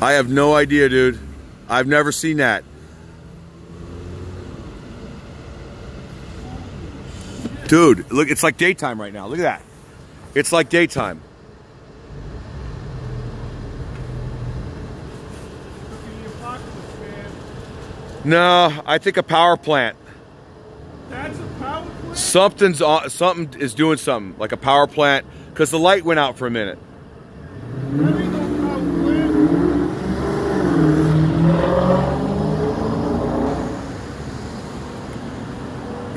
I have no idea, dude. I've never seen that. Dude, look, it's like daytime right now. Look at that. It's like daytime. No, I think a power plant. That's a power plant? Something is doing something, like a power plant, because the light went out for a minute. That ain't no power plant.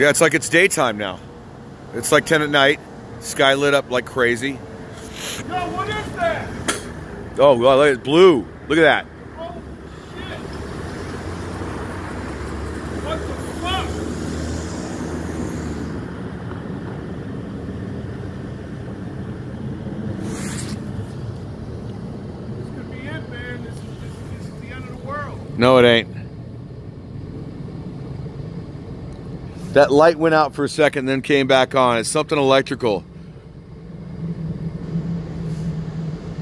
Yeah, it's like it's daytime now. It's like 10 at night. Sky lit up like crazy. Yo, what is that? Oh, well, it's blue. Look at that. Oh, shit. What the fuck? This could be it, man. This is the end of the world. No, it ain't. That light went out for a second, then came back on. It's something electrical.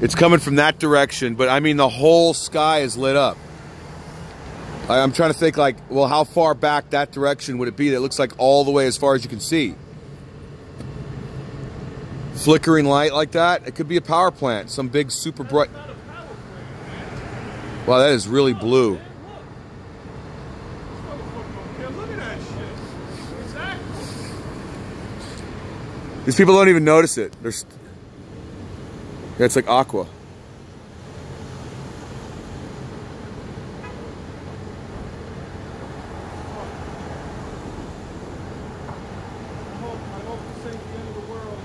It's coming from that direction, but I mean the whole sky is lit up. I'm trying to think like, well, how far back that direction would it be? That looks like all the way as far as you can see. Flickering light like that, it could be a power plant. Some big super bright. That's not a power plant, man. Wow, that is really blue. Look at that shit. Exactly. These people don't even notice it. Yeah, it's like aqua. I hope this ain't the end of the world.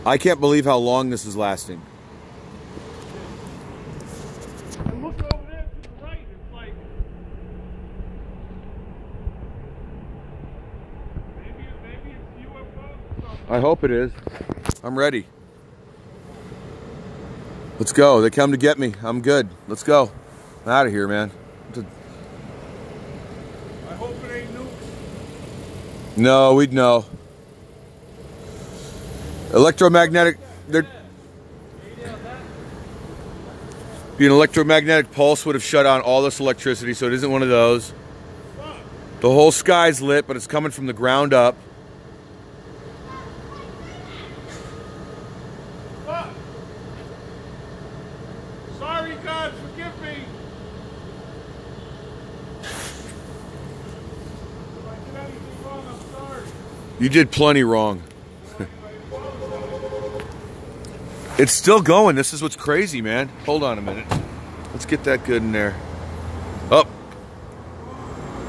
I can't believe how long this is lasting. And look over there to the right. It's like maybe it's UFOs or something. I hope it is. I'm ready. Let's go. They come to get me. I'm good. Let's go. I'm out of here, man. I hope it ain't nukes. No, we'd know. Electromagnetic. There'd be an electromagnetic pulse would have shut on all this electricity, so it isn't one of those. The whole sky's lit, but it's coming from the ground up. Fuck. Sorry, God, forgive me. If I did anything wrong, I'm sorry. You did plenty wrong. It's still going. This is what's crazy, man. Hold on a minute. Let's get that good in there. Oh.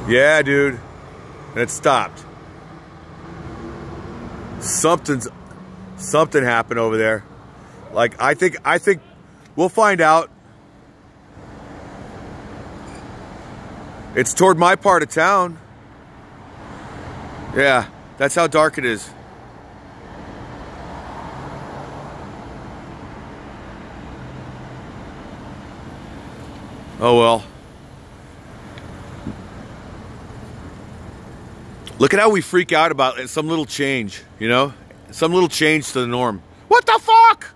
Yeah, dude. And it stopped. Something happened over there. Like, I think we'll find out. It's toward my part of town. Yeah, that's how dark it is. Oh well. Look at how we freak out about some little change, you know? Some little change to the norm. What the fuck?